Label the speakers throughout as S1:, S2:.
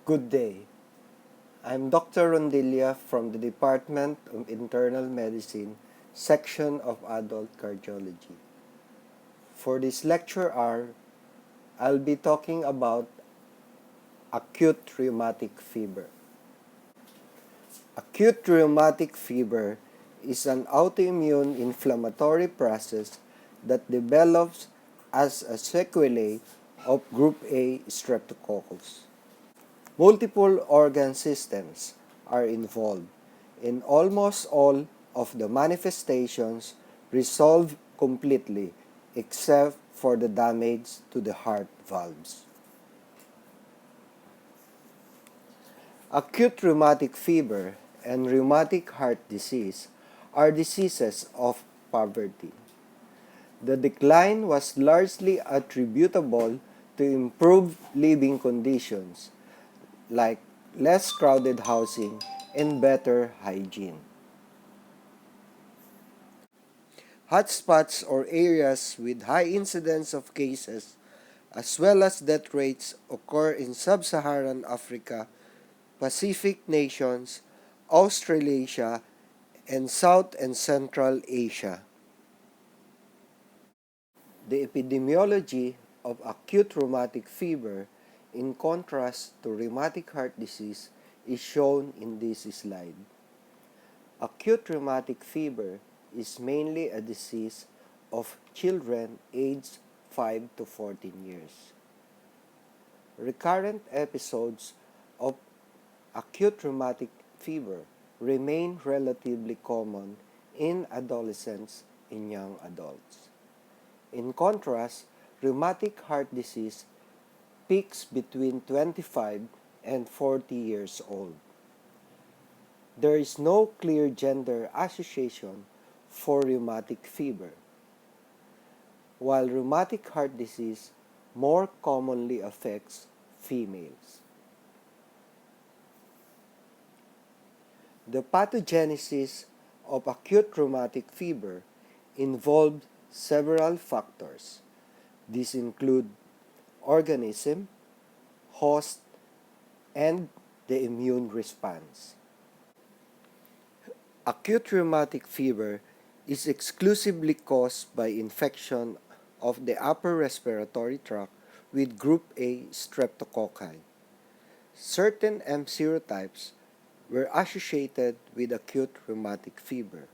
S1: Good day. I'm Dr. Rondilia from the Department of Internal Medicine, Section of Adult Cardiology. For this lecture hour, I'll be talking about acute rheumatic fever. Acute rheumatic fever is an autoimmune inflammatory process that develops as a sequelae of group A streptococcus. Multiple organ systems are involved, and almost all of the manifestations resolve completely except for the damage to the heart valves. Acute rheumatic fever and rheumatic heart disease are diseases of poverty. The decline was largely attributable to improved living conditions like less crowded housing and better hygiene. Hotspots or areas with high incidence of cases as well as death rates occur in sub-Saharan Africa, Pacific nations, Australasia, and South and Central Asia. The epidemiology of acute rheumatic fever, in contrast to rheumatic heart disease, is shown in this slide. Acute rheumatic fever is mainly a disease of children aged 5 to 14 years. Recurrent episodes of acute rheumatic fever remain relatively common in adolescents and young adults. In contrast, rheumatic heart disease peaks between 25 and 40 years old. There is no clear gender association for rheumatic fever, while rheumatic heart disease more commonly affects females. The pathogenesis of acute rheumatic fever involved several factors. These include organism, host, and the immune response. Acute rheumatic fever is exclusively caused by infection of the upper respiratory tract with group A streptococci. Certain M serotypes were associated with acute rheumatic fever.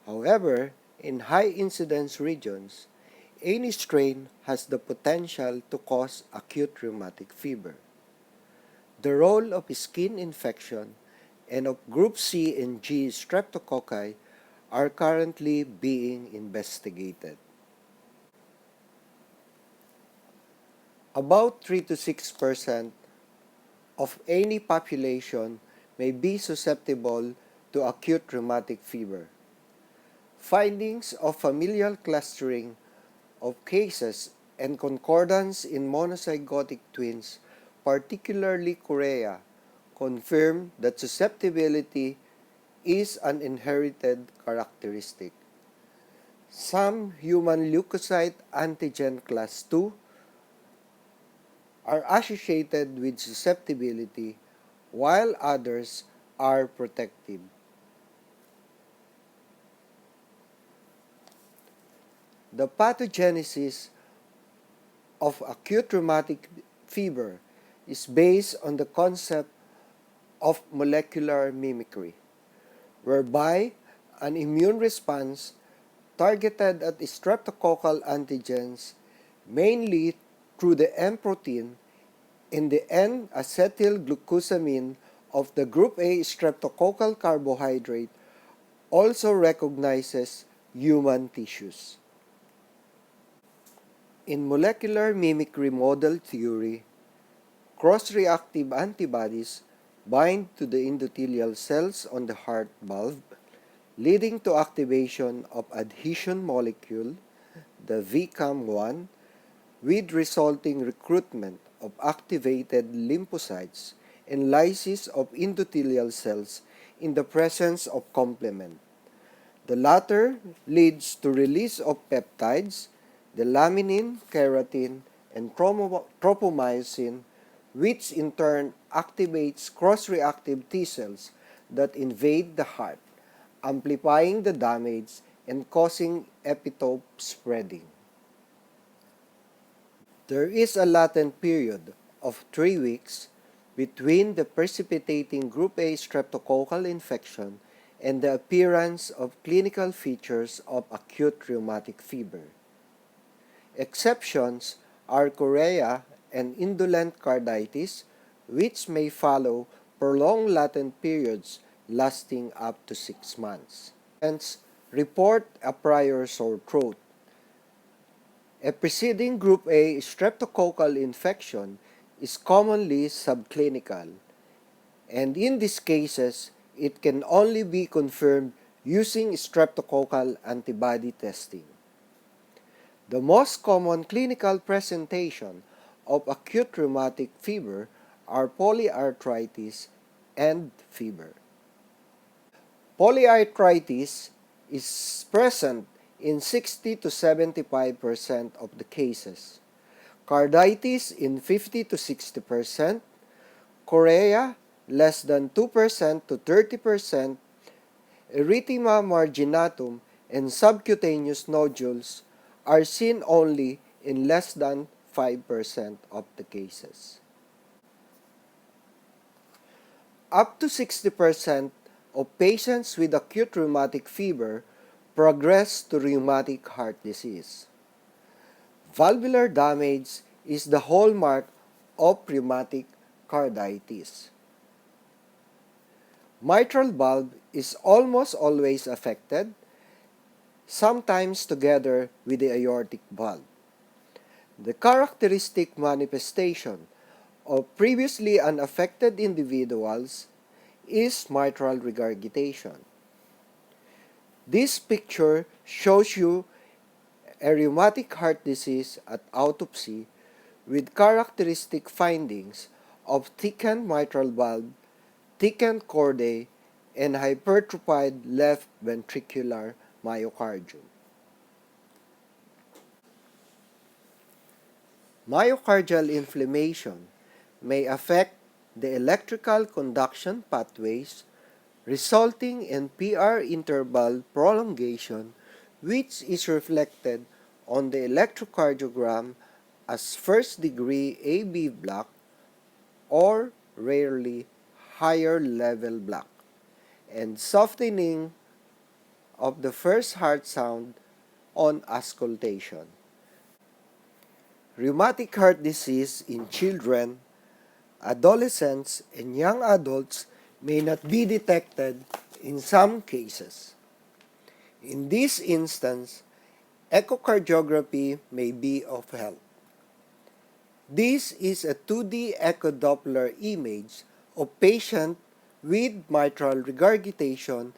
S1: However, in high incidence regions, any strain has the potential to cause acute rheumatic fever. The role of skin infection and of group C and G streptococci are currently being investigated. About 3 to 6% of any population may be susceptible to acute rheumatic fever. Findings of familial clustering of cases and concordance in monozygotic twins, particularly chorea, confirm that susceptibility is an inherited characteristic. Some human leukocyte antigen class II are associated with susceptibility, while others are protective. The pathogenesis of acute rheumatic fever is based on the concept of molecular mimicry, whereby an immune response targeted at streptococcal antigens, mainly through the M protein in the N-acetylglucosamine of the group A streptococcal carbohydrate, also recognizes human tissues. In molecular mimicry model theory, cross-reactive antibodies bind to the endothelial cells on the heart valve, leading to activation of adhesion molecule, the VCAM1, with resulting recruitment of activated lymphocytes and lysis of endothelial cells in the presence of complement. The latter leads to release of peptides, the laminin, keratin, and tropomyosin, which in turn activates cross-reactive T cells that invade the heart, amplifying the damage and causing epitope spreading. There is a latent period of 3 weeks between the precipitating group A streptococcal infection and the appearance of clinical features of acute rheumatic fever. Exceptions are chorea and indolent carditis, which may follow prolonged latent periods lasting up to 6 months. Hence, report a prior sore throat. A preceding group A streptococcal infection is commonly subclinical, and in these cases, it can only be confirmed using streptococcal antibody testing. The most common clinical presentation of acute rheumatic fever are polyarthritis and fever. Polyarthritis is present in 60 to 75% of the cases, carditis in 50 to 60%, chorea less than 2% to 30%, erythema marginatum and subcutaneous nodules are seen only in less than 5% of the cases. Up to 60% of patients with acute rheumatic fever progress to rheumatic heart disease. Valvular damage is the hallmark of rheumatic carditis. Mitral valve is almost always affected, sometimes together with the aortic valve. The characteristic manifestation of previously unaffected individuals is mitral regurgitation. This picture shows you a rheumatic heart disease at autopsy with characteristic findings of thickened mitral valve, thickened chordae, and hypertrophied left ventricular myocardium. Myocardial inflammation may affect the electrical conduction pathways, resulting in PR interval prolongation, which is reflected on the electrocardiogram as first-degree AB block or rarely higher level block, and softening of the first heart sound on auscultation. Rheumatic heart disease in children, adolescents, and young adults may not be detected in some cases. In this instance, echocardiography may be of help. This is a 2D echo Doppler image of patient with mitral regurgitation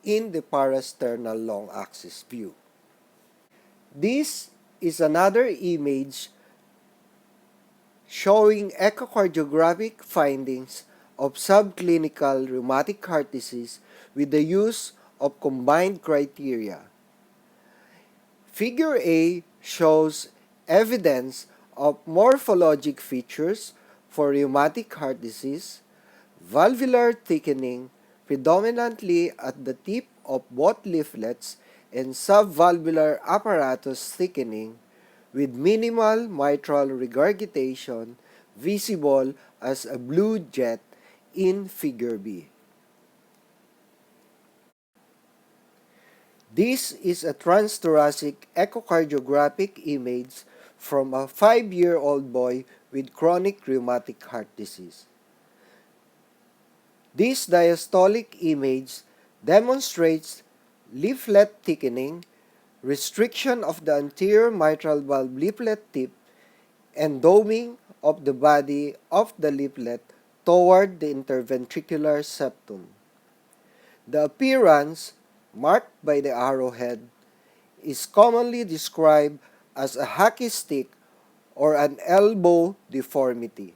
S1: in the parasternal long axis view. This is another image showing echocardiographic findings of subclinical rheumatic heart disease with the use of combined criteria. Figure A shows evidence of morphologic features for rheumatic heart disease, valvular thickening predominantly at the tip of both leaflets and subvalvular apparatus thickening with minimal mitral regurgitation visible as a blue jet in Figure B. This is a transthoracic echocardiographic image from a 5-year-old boy with chronic rheumatic heart disease. This diastolic image demonstrates leaflet thickening, restriction of the anterior mitral valve leaflet tip, and doming of the body of the leaflet toward the interventricular septum. The appearance, marked by the arrowhead, is commonly described as a hockey stick or an elbow deformity.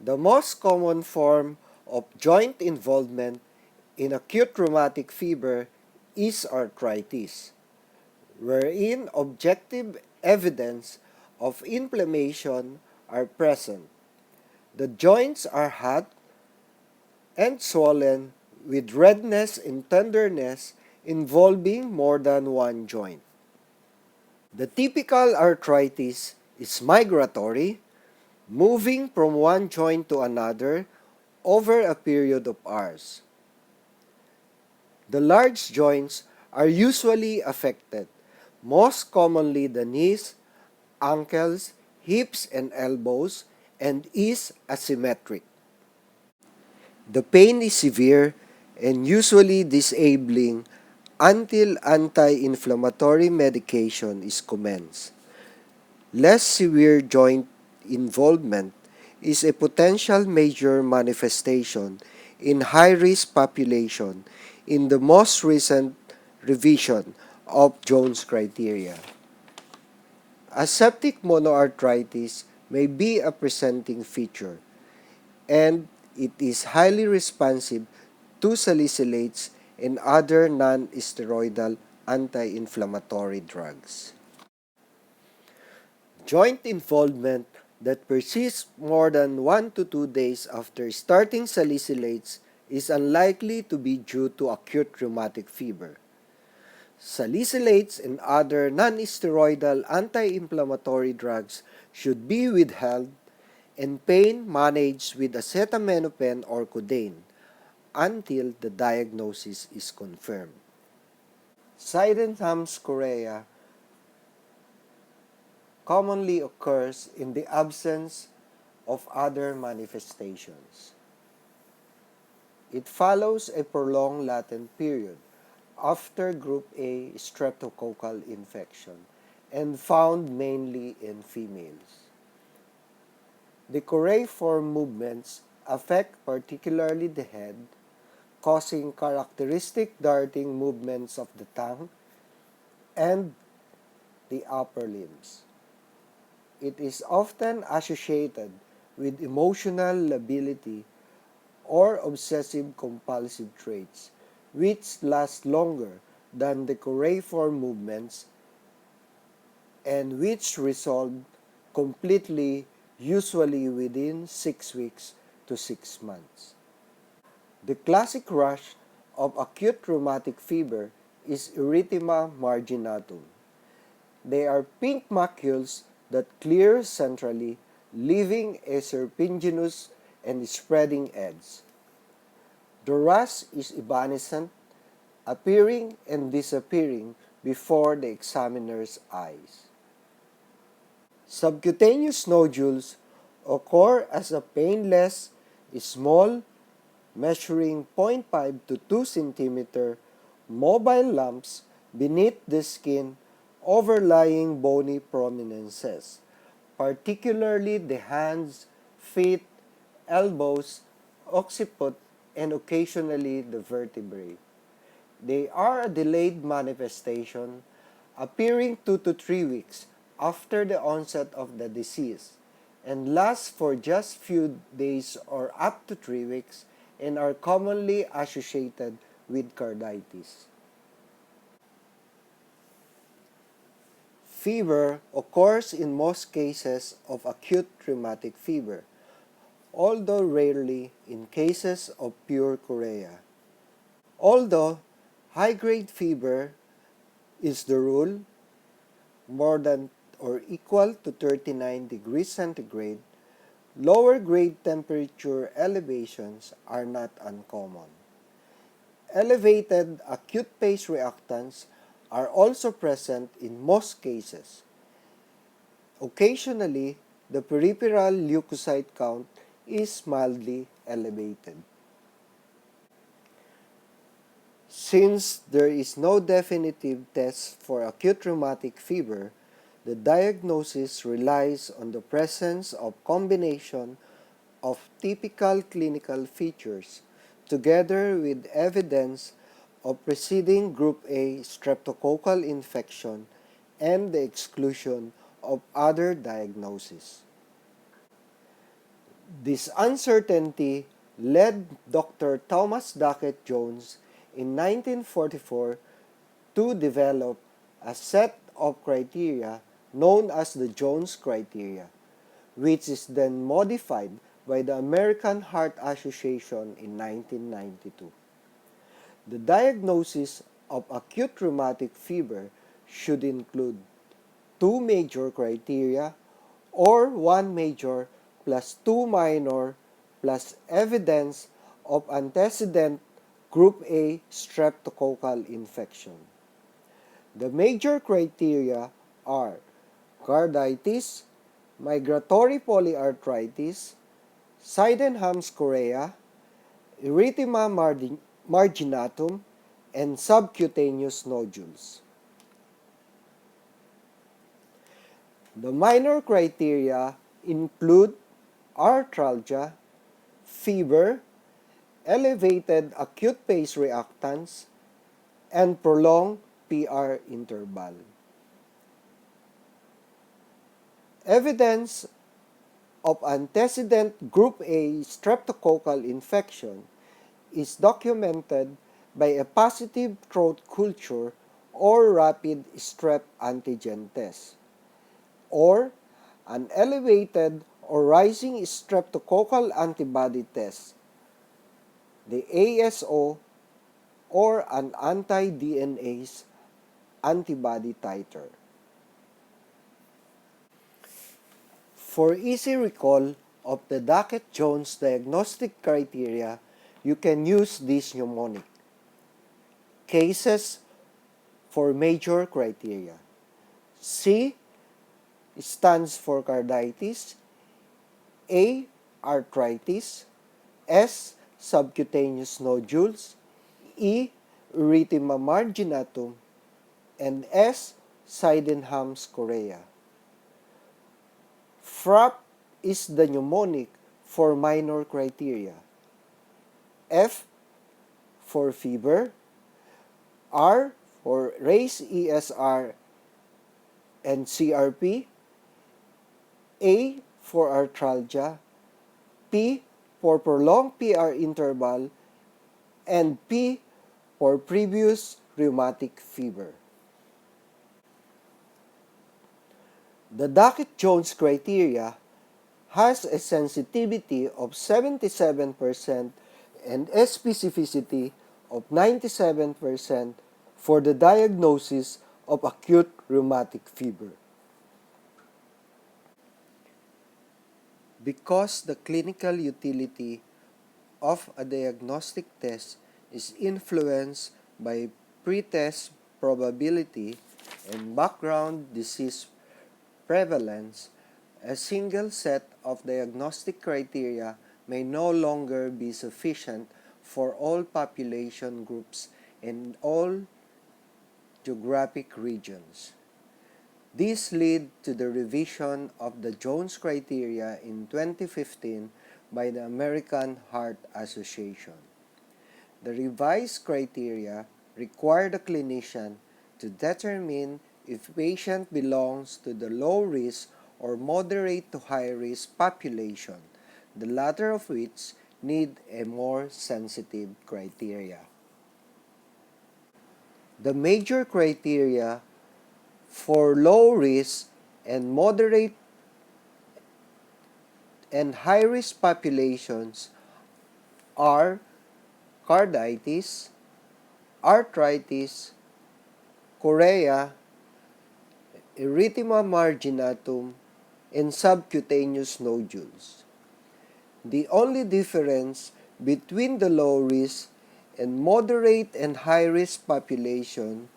S1: The most common form of joint involvement in acute rheumatic fever is arthritis, wherein objective evidence of inflammation are present. The joints are hot and swollen with redness and tenderness involving more than one joint. The typical arthritis is migratory, moving from one joint to another over a period of hours. The large joints are usually affected, most commonly the knees, ankles, hips, and elbows, and is asymmetric. The pain is severe and usually disabling until anti-inflammatory medication is commenced. Less severe joint involvement is a potential major manifestation in high-risk population in the most recent revision of Jones criteria. Aseptic monoarthritis may be a presenting feature, and it is highly responsive to salicylates and other non-steroidal anti-inflammatory drugs. Joint involvement that persists more than 1 to 2 days after starting salicylates is unlikely to be due to acute rheumatic fever. Salicylates and other non-steroidal anti-inflammatory drugs should be withheld and pain managed with acetaminophen or codeine until the diagnosis is confirmed. Sydenham's chorea commonly occurs in the absence of other manifestations. It follows a prolonged latent period after group A streptococcal infection and found mainly in females. The choreiform movements affect particularly the head, causing characteristic darting movements of the tongue and the upper limbs. It is often associated with emotional lability or obsessive compulsive traits, which last longer than the choreiform movements and which resolve completely, usually within 6 weeks to 6 months. The classic rush of acute rheumatic fever is erythema marginatum. They are pink macules that clear centrally, leaving a serpiginous and spreading edge. The rash is evanescent, appearing and disappearing before the examiner's eyes. Subcutaneous nodules occur as a painless, small, measuring 0.5 to 2 cm, mobile lumps beneath the skin overlying bony prominences, particularly the hands, feet, elbows, occiput, and occasionally the vertebrae. They are a delayed manifestation, appearing 2 to 3 weeks after the onset of the disease, and last for just few days or up to 3 weeks, and are commonly associated with carditis. Fever occurs in most cases of acute rheumatic fever, although rarely in cases of pure chorea. Although high-grade fever is the rule, more than or equal to 39 degrees centigrade, lower grade temperature elevations are not uncommon. Elevated acute phase reactants are also present in most cases. Occasionally, the peripheral leukocyte count is mildly elevated. Since there is no definitive test for acute rheumatic fever, the diagnosis relies on the presence of combination of typical clinical features together with evidence of preceding group A streptococcal infection and the exclusion of other diagnoses. This uncertainty led Dr. Thomas Duckett Jones in 1944 to develop a set of criteria known as the Jones criteria, which is then modified by the American Heart Association in 1992. The diagnosis of acute rheumatic fever should include two major criteria or one major plus two minor plus evidence of antecedent group A streptococcal infection. The major criteria are carditis, migratory polyarthritis, Sydenham's chorea, erythema marginatum, and subcutaneous nodules. The minor criteria include arthralgia, fever, elevated acute phase reactants, and prolonged PR interval. Evidence of antecedent group A streptococcal infection is documented by a positive throat culture or rapid strep antigen test, or an elevated or rising streptococcal antibody test, the ASO, or an anti-DNase antibody titer. For easy recall of the Duckett-Jones diagnostic criteria, you can use this mnemonic. Cases for major criteria. C stands for carditis, A arthritis, S subcutaneous nodules, E erythema marginatum, and S Sydenham's chorea. FRAP is the mnemonic for minor criteria. F for fever, R for raise ESR and CRP, A for arthralgia, P for prolonged PR interval, and P for previous rheumatic fever. The Duckett-Jones criteria has a sensitivity of 77% and a specificity of 97% for the diagnosis of acute rheumatic fever. Because the clinical utility of a diagnostic test is influenced by pretest probability and background disease prevalence, a single set of diagnostic criteria may no longer be sufficient for all population groups in all geographic regions. This led to the revision of the Jones criteria in 2015 by the American Heart Association. The revised criteria require the clinician to determine if patient belongs to the low risk or moderate to high risk population, the latter of which need a more sensitive criteria. The major criteria for low risk and moderate and high risk populations are carditis, arthritis, chorea, erythema marginatum, and subcutaneous nodules. The only difference between the low risk and moderate and high risk population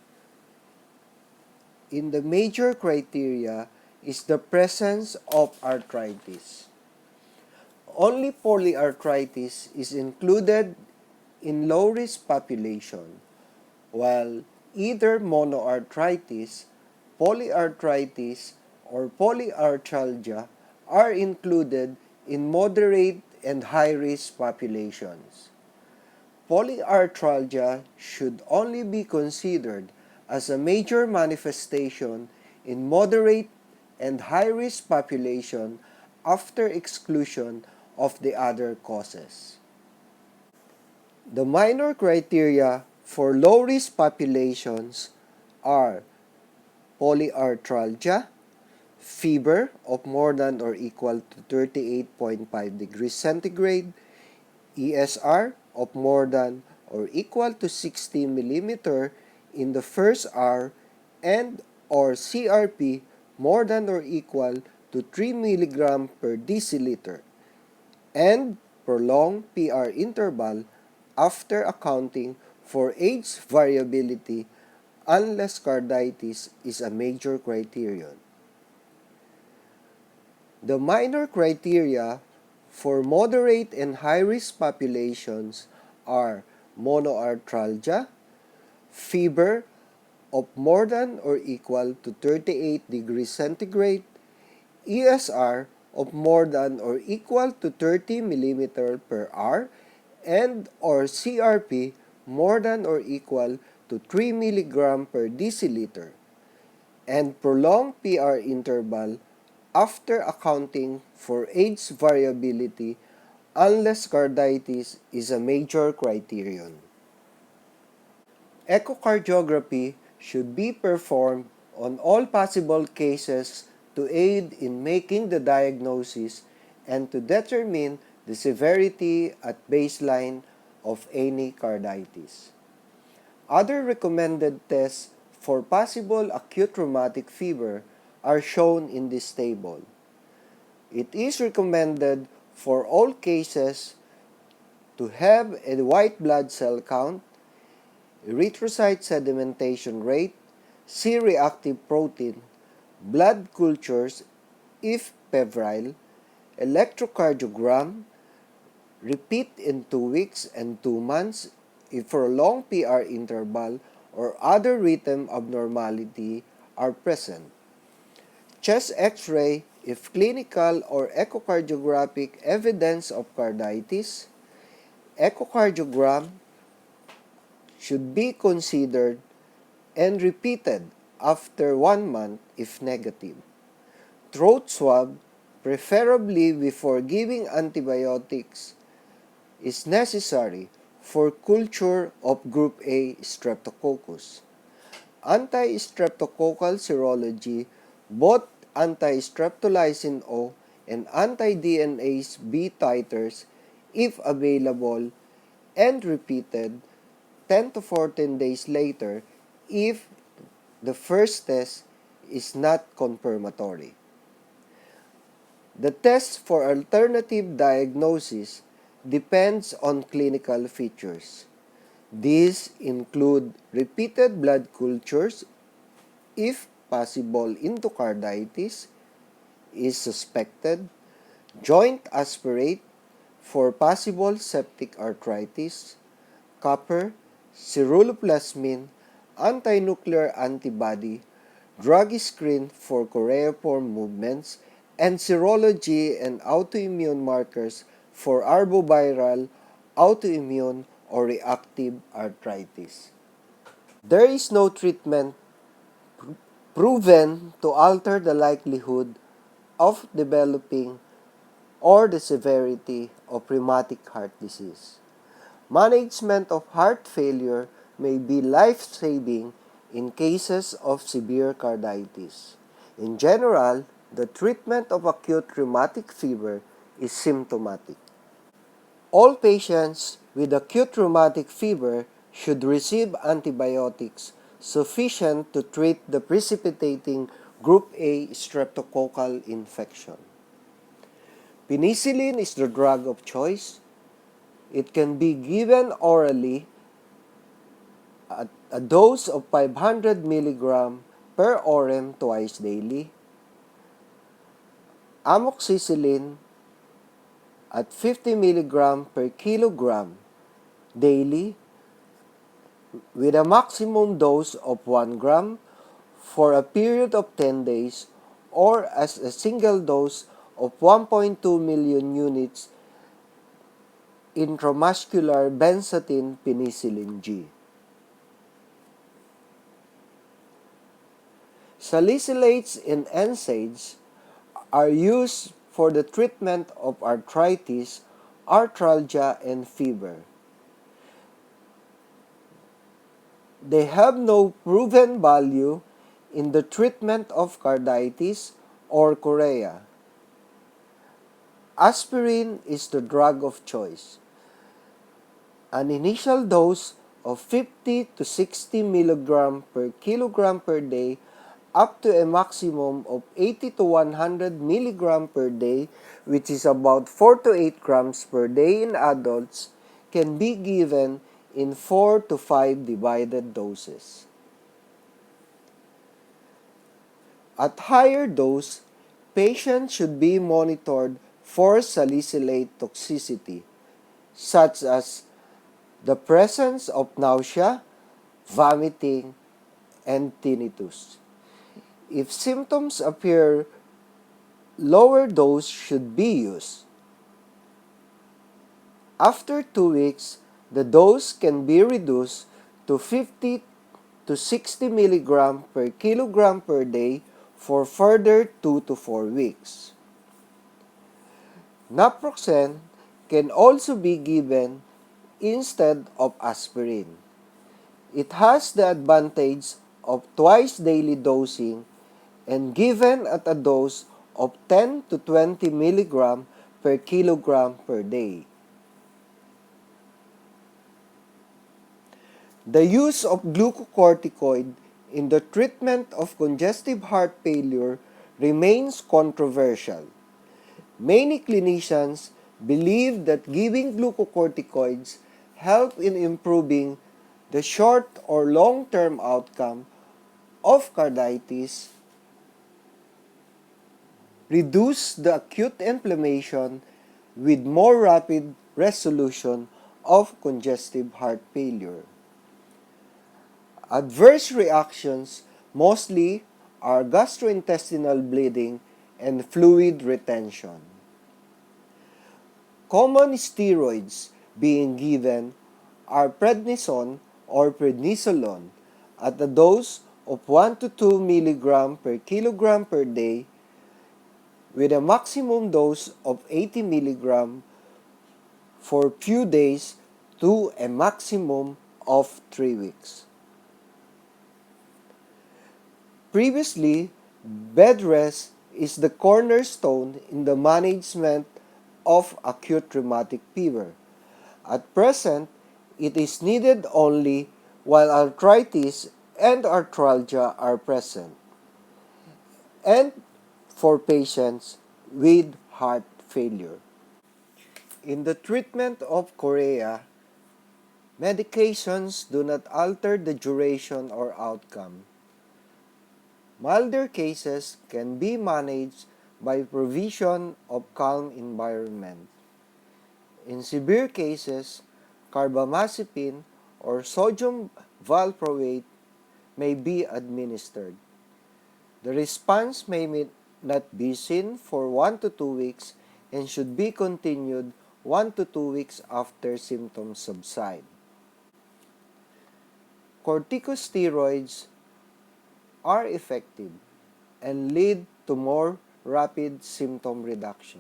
S1: in the major criteria is the presence of arthritis. Only polyarthritis is included in low-risk population, while either monoarthritis, polyarthritis, or polyarthralgia are included in moderate and high-risk populations. Polyarthralgia should only be considered as a major manifestation in moderate and high-risk population after exclusion of the other causes. The minor criteria for low-risk populations are polyarthralgia, fever of more than or equal to 38.5 degrees centigrade, ESR of more than or equal to 60 millimeter in the first hour, and or CRP more than or equal to 3 milligram per deciliter, and prolonged PR interval after accounting for age variability unless carditis is a major criterion. The minor criteria for moderate and high-risk populations are monoarthralgia, fever of more than or equal to 38 degrees centigrade, ESR of more than or equal to 30 millimeter per hour, and or CRP more than or equal to 3 milligram per deciliter, and prolonged PR interval after accounting for age variability unless carditis is a major criterion. Echocardiography should be performed on all possible cases to aid in making the diagnosis and to determine the severity at baseline of any carditis. Other recommended tests for possible acute rheumatic fever are shown in this table. It is recommended for all cases to have a white blood cell count, erythrocyte sedimentation rate, C-reactive protein, blood cultures if febrile, electrocardiogram, repeat in 2 weeks and 2 months if prolonged PR interval or other rhythm abnormality are present. Chest X-ray if clinical or echocardiographic evidence of carditis. Echocardiogram should be considered and repeated after 1 month if negative. Throat swab, preferably before giving antibiotics, is necessary for culture of group A streptococcus. Anti-streptococcal serology, both anti-streptolysin O and anti-DNase B titers, if available, and repeated 10 to 14 days later if the first test is not confirmatory. The test for alternative diagnosis depends on clinical features. These include repeated blood cultures if possible endocarditis is suspected, joint aspirate for possible septic arthritis, copper, ceruloplasmin, anti-nuclear antibody, drug screen for choreiform movements, and serology and autoimmune markers for arboviral, autoimmune, or reactive arthritis. There is no treatment proven to alter the likelihood of developing or the severity of rheumatic heart disease. Management of heart failure may be life-saving in cases of severe carditis. In general, the treatment of acute rheumatic fever is symptomatic. All patients with acute rheumatic fever should receive antibiotics sufficient to treat the precipitating group A streptococcal infection. Penicillin is the drug of choice. It can be given orally at a dose of 500 mg per orem twice daily. Amoxicillin at 50 mg per kilogram daily with a maximum dose of 1 gram for a period of 10 days or as a single dose of 1.2 million units intramuscular benzathine penicillin G. Salicylates and NSAIDs are used for the treatment of arthritis, arthralgia, and fever. They have no proven value in the treatment of carditis or chorea. Aspirin is the drug of choice. An initial dose of 50 to 60 mg per kilogram per day up to a maximum of 80 to 100 mg per day, which is about 4 to 8 grams per day in adults, can be given in 4 to 5 divided doses. At higher dose, patients should be monitored for salicylate toxicity, such as the presence of nausea, vomiting, and tinnitus. If symptoms appear, lower dose should be used. After 2 weeks, the dose can be reduced to 50 to 60 mg per kilogram per day for further 2 to 4 weeks. Naproxen can also be given instead of aspirin. It has the advantage of twice daily dosing and given at a dose of 10 to 20 mg per kilogram per day. The use of glucocorticoid in the treatment of congestive heart failure remains controversial. Many clinicians believe that giving glucocorticoids help in improving the short or long-term outcome of carditis, reduce the acute inflammation with more rapid resolution of congestive heart failure. Adverse reactions mostly are gastrointestinal bleeding and fluid retention. Common steroids being given are prednisone or prednisolone at a dose of 1 to 2 mg per kilogram per day with a maximum dose of 80 mg for few days to a maximum of 3 weeks. Previously, bed rest is the cornerstone in the management of acute rheumatic fever. At present, it is needed only while arthritis and arthralgia are present, and for patients with heart failure. In the treatment of chorea, medications do not alter the duration or outcome. Milder cases can be managed by provision of calm environment. In severe cases, carbamazepine or sodium valproate may be administered. The response may not be seen for 1 to 2 weeks and should be continued 1 to 2 weeks after symptoms subside. Corticosteroids are effective and lead to more rapid symptom reduction.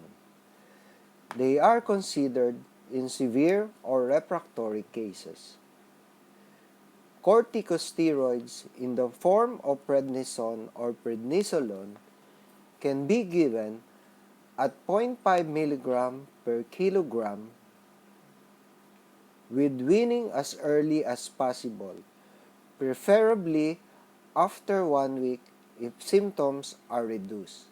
S1: They are considered in severe or refractory cases. Corticosteroids in the form of prednisone or prednisolone can be given at 0.5 mg per kilogram with weaning as early as possible, preferably after 1 week if symptoms are reduced.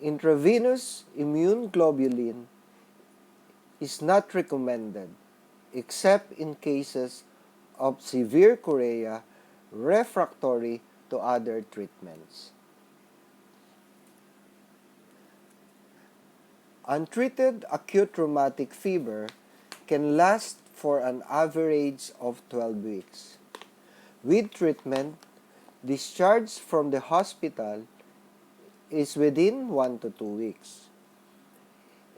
S1: Intravenous immune globulin is not recommended except in cases of severe chorea refractory to other treatments. Untreated acute rheumatic fever can last for an average of 12 weeks. With treatment, discharge from the hospital is within 1 to 2 weeks.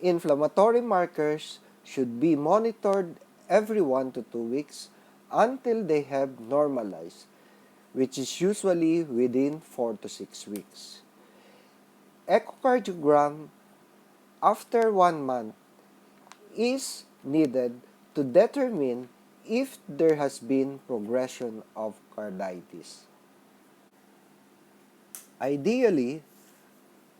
S1: Inflammatory markers should be monitored every 1 to 2 weeks until they have normalized, which is usually within 4 to 6 weeks. Echocardiogram after 1 month is needed to determine if there has been progression of carditis. Ideally,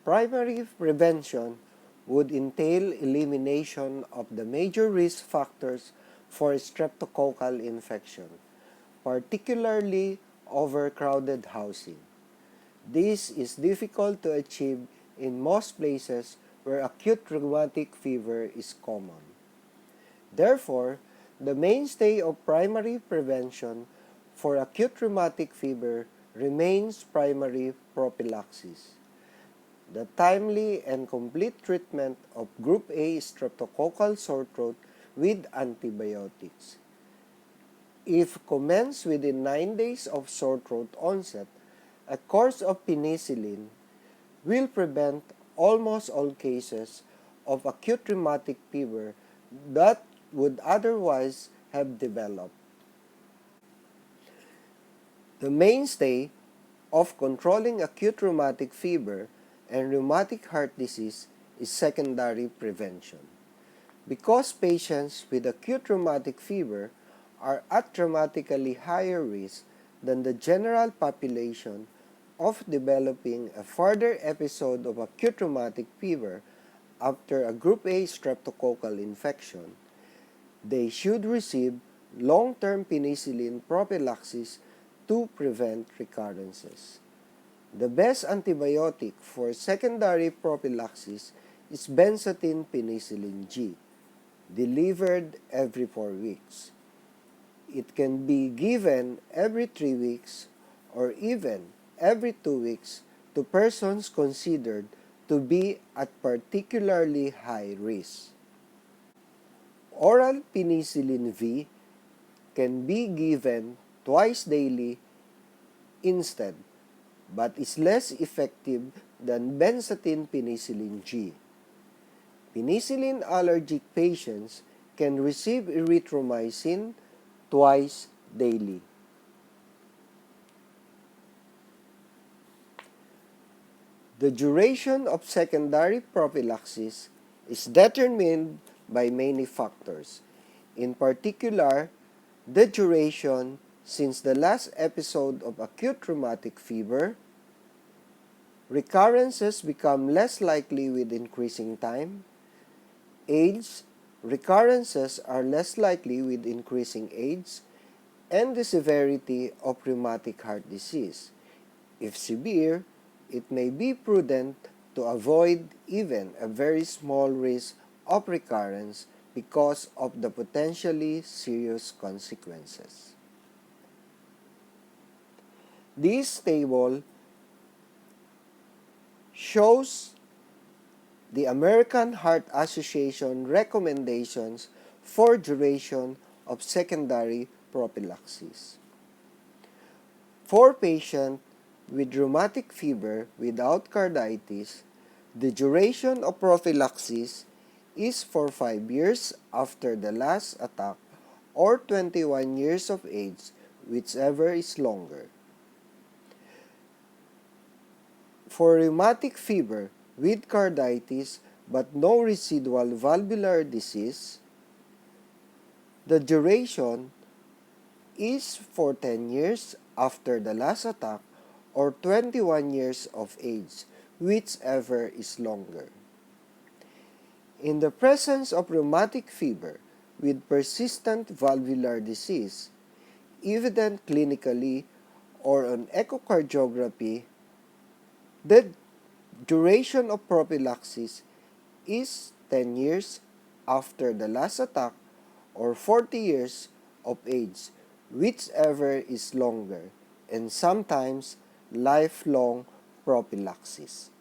S1: Primary prevention would entail elimination of the major risk factors for streptococcal infection, particularly overcrowded housing. This is difficult to achieve in most places where acute rheumatic fever is common. Therefore, the mainstay of primary prevention for acute rheumatic fever remains primary prophylaxis. The timely and complete treatment of Group A streptococcal sore throat with antibiotics. If commenced within 9 days of sore throat onset, a course of penicillin will prevent almost all cases of acute rheumatic fever that would otherwise have developed. The mainstay of controlling acute rheumatic fever and rheumatic heart disease is secondary prevention. Because patients with acute rheumatic fever are at dramatically higher risk than the general population of developing a further episode of acute rheumatic fever after a Group A streptococcal infection, they should receive long-term penicillin prophylaxis to prevent recurrences. The best antibiotic for secondary prophylaxis is benzathine penicillin G, delivered every 4 weeks. It can be given every 3 weeks or even every 2 weeks to persons considered to be at particularly high risk. Oral penicillin V can be given twice daily instead, but is less effective than benzathine penicillin G. Penicillin allergic patients can receive erythromycin twice daily. The duration of secondary prophylaxis is determined by many factors, in particular, the duration since the last episode of acute rheumatic fever. Recurrences become less likely with increasing time. Age, recurrences are less likely with increasing age, and the severity of rheumatic heart disease. If severe, it may be prudent to avoid even a very small risk of recurrence because of the potentially serious consequences. This table shows the American Heart Association recommendations for duration of secondary prophylaxis. For patients with rheumatic fever without carditis, the duration of prophylaxis is for 5 years after the last attack or 21 years of age, whichever is longer. For rheumatic fever with carditis but no residual valvular disease, the duration is for 10 years after the last attack or 21 years of age, whichever is longer. In the presence of rheumatic fever with persistent valvular disease, evident clinically or on echocardiography, the duration of prophylaxis is 10 years after the last attack or 40 years of age, whichever is longer, and sometimes lifelong prophylaxis.